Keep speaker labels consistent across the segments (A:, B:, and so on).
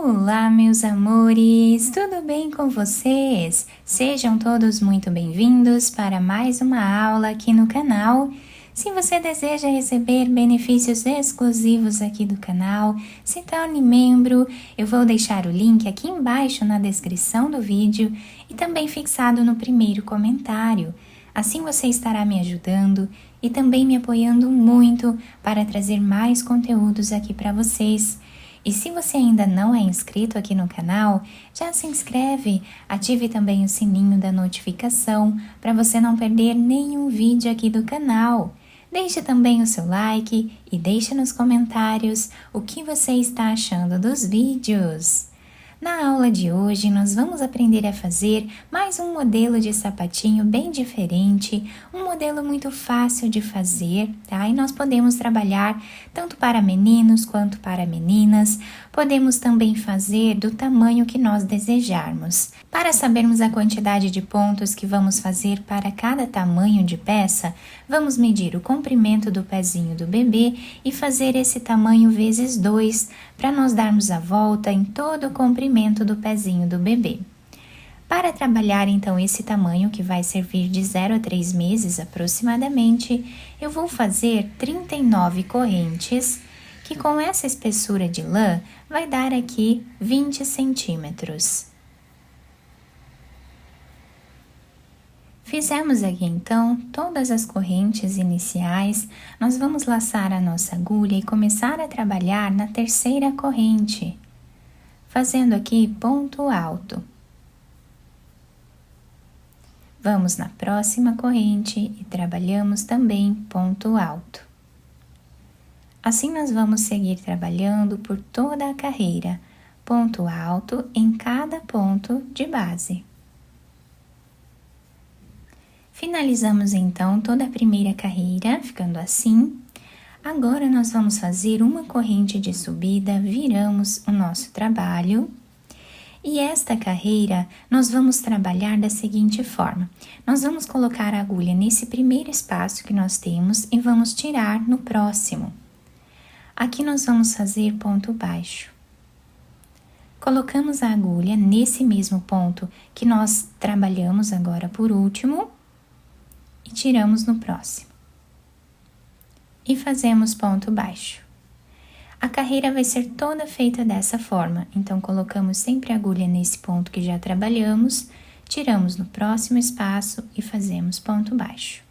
A: Olá, meus amores! Tudo bem com vocês? Sejam todos muito bem-vindos para mais uma aula aqui no canal. Se você deseja receber benefícios exclusivos aqui do canal, se torne membro. Eu vou deixar o link aqui embaixo na descrição do vídeo e também fixado no primeiro comentário. Assim você estará me ajudando e também me apoiando muito para trazer mais conteúdos aqui para vocês. E se você ainda não é inscrito aqui no canal, já se inscreve, ative também o sininho da notificação para você não perder nenhum vídeo aqui do canal. Deixe também o seu like e deixe nos comentários o que você está achando dos vídeos. Na aula de hoje, nós vamos aprender a fazer mais um modelo de sapatinho bem diferente, um modelo muito fácil de fazer, tá? E nós podemos trabalhar tanto para meninos quanto para meninas, podemos também fazer do tamanho que nós desejarmos. Para sabermos a quantidade de pontos que vamos fazer para cada tamanho de peça, vamos medir o comprimento do pezinho do bebê e fazer esse tamanho vezes 2, para nós darmos a volta em todo o comprimento do pezinho do bebê. Para trabalhar então esse tamanho, que vai servir de 0 a 3 meses aproximadamente, eu vou fazer 39 correntes, que com essa espessura de lã vai dar aqui 20 centímetros. Fizemos aqui então todas as correntes iniciais, nós vamos laçar a nossa agulha e começar a trabalhar na terceira corrente, fazendo aqui ponto alto. Vamos na próxima corrente e trabalhamos também ponto alto. Assim nós vamos seguir trabalhando por toda a carreira, ponto alto em cada ponto de base. Finalizamos então toda a primeira carreira, ficando assim. Agora nós vamos fazer uma corrente de subida, viramos o nosso trabalho. E esta carreira nós vamos trabalhar da seguinte forma. Nós vamos colocar a agulha nesse primeiro espaço que nós temos e vamos tirar no próximo. Aqui nós vamos fazer ponto baixo. Colocamos a agulha nesse mesmo ponto que nós trabalhamos agora por último e tiramos no próximo. E fazemos ponto baixo. A carreira vai ser toda feita dessa forma, então colocamos sempre a agulha nesse ponto que já trabalhamos, tiramos no próximo espaço e fazemos ponto baixo.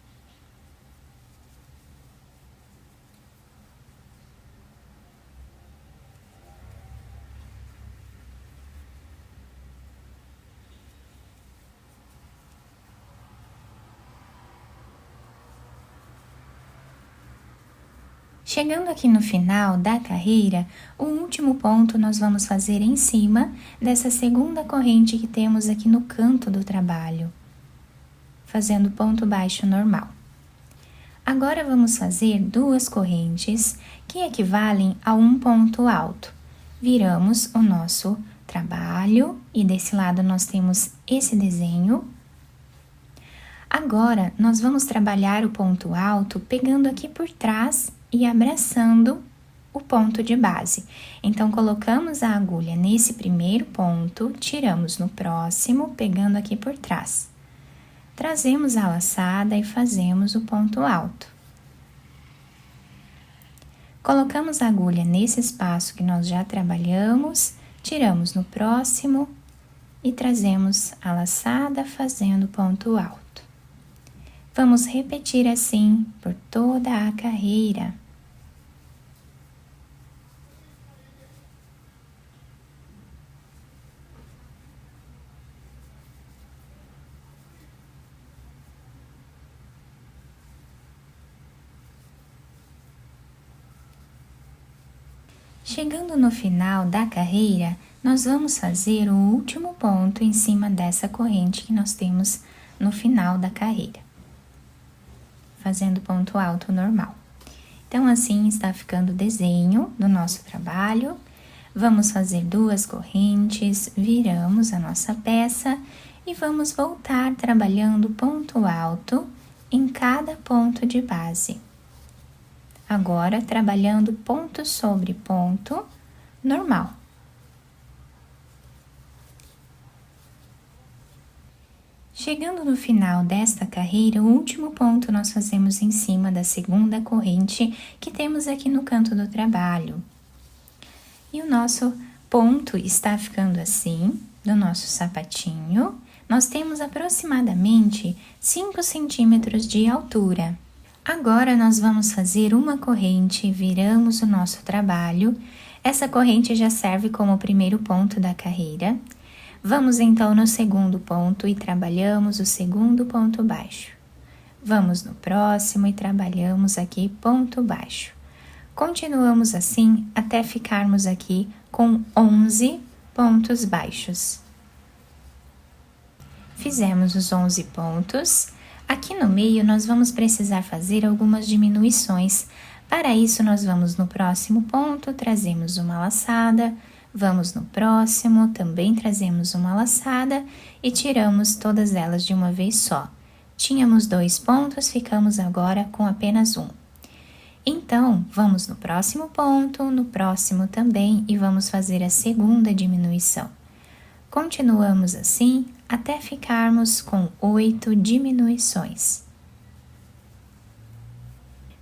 A: Chegando aqui no final da carreira, o último ponto nós vamos fazer em cima dessa segunda corrente que temos aqui no canto do trabalho, fazendo ponto baixo normal. Agora vamos fazer duas correntes que equivalem a um ponto alto. Viramos o nosso trabalho e desse lado nós temos esse desenho. Agora nós vamos trabalhar o ponto alto pegando aqui por trás e abraçando o ponto de base. Então, colocamos a agulha nesse primeiro ponto, tiramos no próximo, pegando aqui por trás. Trazemos a laçada e fazemos o ponto alto. Colocamos a agulha nesse espaço que nós já trabalhamos, tiramos no próximo e trazemos a laçada fazendo ponto alto. Vamos repetir assim por toda a carreira. Chegando no final da carreira, nós vamos fazer o último ponto em cima dessa corrente que nós temos no final da carreira, fazendo ponto alto normal. Então, assim está ficando o desenho do nosso trabalho. Vamos fazer duas correntes, viramos a nossa peça e vamos voltar trabalhando ponto alto em cada ponto de base. Agora, trabalhando ponto sobre ponto normal. Chegando no final desta carreira, o último ponto nós fazemos em cima da segunda corrente que temos aqui no canto do trabalho. E o nosso ponto está ficando assim, do nosso sapatinho. Nós temos aproximadamente 5 centímetros de altura. Agora nós vamos fazer uma corrente, viramos o nosso trabalho. Essa corrente já serve como primeiro ponto da carreira. Vamos então no segundo ponto e trabalhamos o segundo ponto baixo. Vamos no próximo e trabalhamos aqui ponto baixo. Continuamos assim até ficarmos aqui com 11 pontos baixos. Fizemos os 11 pontos. Aqui no meio nós vamos precisar fazer algumas diminuições. Para isso nós vamos no próximo ponto, trazemos uma laçada, vamos no próximo, também trazemos uma laçada e tiramos todas elas de uma vez só. Tínhamos 2 pontos, ficamos agora com apenas um. Então, vamos no próximo ponto, no próximo também e vamos fazer a segunda diminuição. Continuamos assim até ficarmos com 8 diminuições.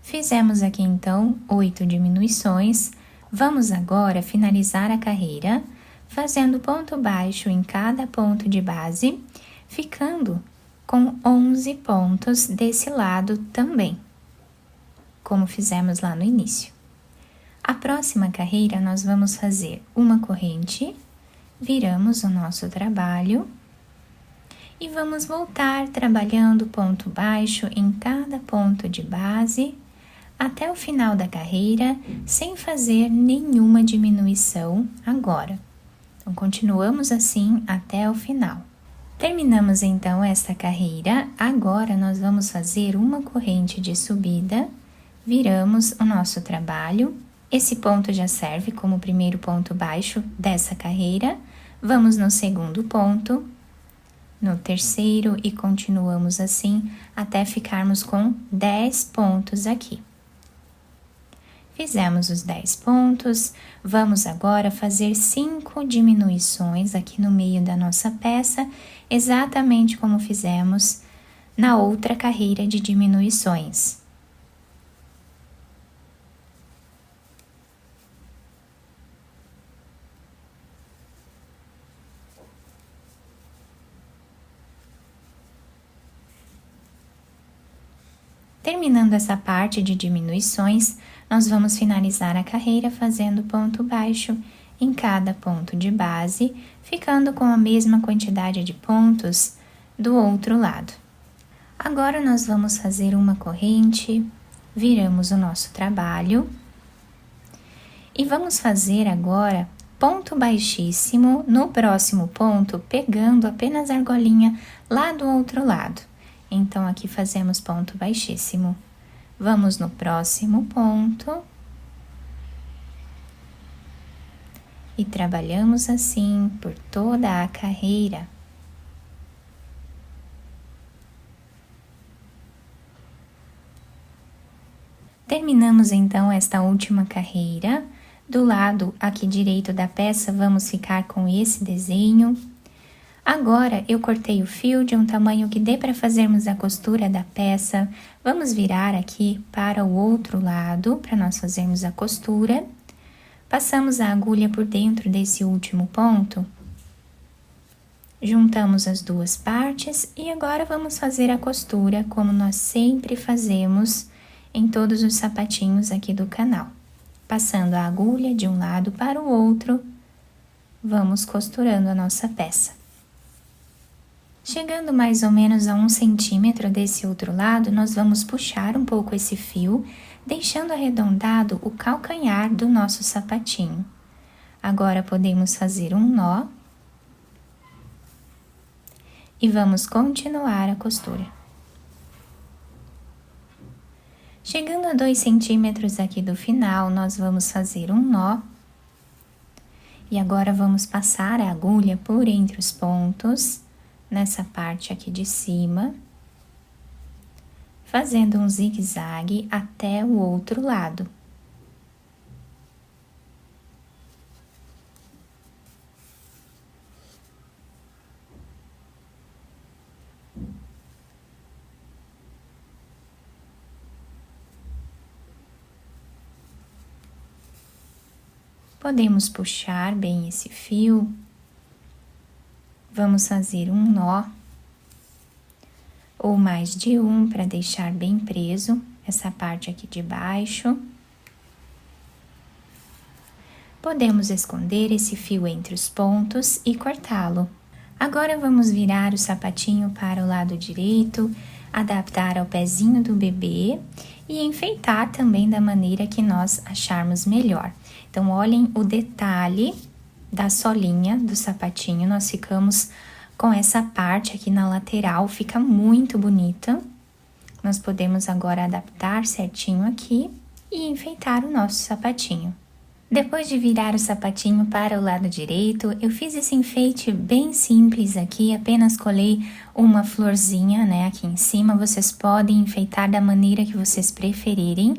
A: Fizemos aqui então 8 diminuições. Vamos agora finalizar a carreira, fazendo ponto baixo em cada ponto de base, ficando com 11 pontos desse lado também, como fizemos lá no início. A próxima carreira nós vamos fazer uma corrente, viramos o nosso trabalho e vamos voltar trabalhando ponto baixo em cada ponto de base, até o final da carreira, sem fazer nenhuma diminuição agora. Então, continuamos assim até o final. Terminamos então esta carreira, agora nós vamos fazer uma corrente de subida, viramos o nosso trabalho, esse ponto já serve como primeiro ponto baixo dessa carreira, vamos no segundo ponto, no terceiro e continuamos assim até ficarmos com 10 pontos aqui. Fizemos os 10 pontos, vamos agora fazer 5 diminuições aqui no meio da nossa peça, exatamente como fizemos na outra carreira de diminuições. Terminando essa parte de diminuições, nós vamos finalizar a carreira fazendo ponto baixo em cada ponto de base, ficando com a mesma quantidade de pontos do outro lado. Agora nós vamos fazer uma corrente, viramos o nosso trabalho e vamos fazer agora ponto baixíssimo no próximo ponto, pegando apenas a argolinha lá do outro lado. Então, aqui fazemos ponto baixíssimo. Vamos no próximo ponto. E trabalhamos assim por toda a carreira. Terminamos então esta última carreira. Do lado aqui direito da peça, vamos ficar com esse desenho. Agora, eu cortei o fio de um tamanho que dê para fazermos a costura da peça. Vamos virar aqui para o outro lado, para nós fazermos a costura. Passamos a agulha por dentro desse último ponto. Juntamos as duas partes e agora vamos fazer a costura, como nós sempre fazemos em todos os sapatinhos aqui do canal. Passando a agulha de um lado para o outro, vamos costurando a nossa peça. Chegando mais ou menos a 1 centímetro desse outro lado, nós vamos puxar um pouco esse fio, deixando arredondado o calcanhar do nosso sapatinho. Agora podemos fazer um nó e vamos continuar a costura. Chegando a 2 centímetros aqui do final, nós vamos fazer um nó. E agora vamos passar a agulha por entre os pontos, nessa parte aqui de cima, fazendo um zigue-zague até o outro lado. Podemos puxar bem esse fio. Vamos fazer um nó, ou mais de um, para deixar bem preso essa parte aqui de baixo. Podemos esconder esse fio entre os pontos e cortá-lo. Agora vamos virar o sapatinho para o lado direito, adaptar ao pezinho do bebê e enfeitar também da maneira que nós acharmos melhor. Então, olhem o detalhe da solinha do sapatinho, nós ficamos com essa parte aqui na lateral, fica muito bonita. Nós podemos agora adaptar certinho aqui e enfeitar o nosso sapatinho. Depois de virar o sapatinho para o lado direito, eu fiz esse enfeite bem simples aqui, apenas colei uma florzinha, né, aqui em cima. Vocês podem enfeitar da maneira que vocês preferirem.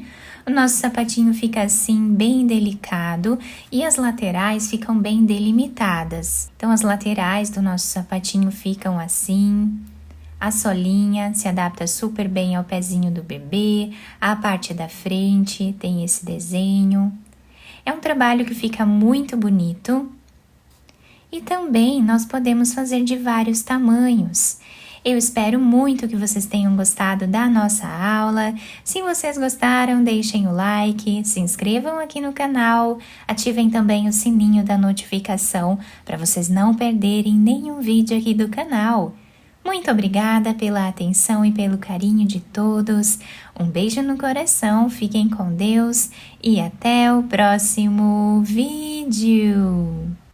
A: O nosso sapatinho fica assim, bem delicado, e as laterais ficam bem delimitadas. Então, as laterais do nosso sapatinho ficam assim. A solinha se adapta super bem ao pezinho do bebê, a parte da frente tem esse desenho. É um trabalho que fica muito bonito e também nós podemos fazer de vários tamanhos. Eu espero muito que vocês tenham gostado da nossa aula. Se vocês gostaram, deixem o like, se inscrevam aqui no canal, ativem também o sininho da notificação para vocês não perderem nenhum vídeo aqui do canal. Muito obrigada pela atenção e pelo carinho de todos. Um beijo no coração, fiquem com Deus e até o próximo vídeo.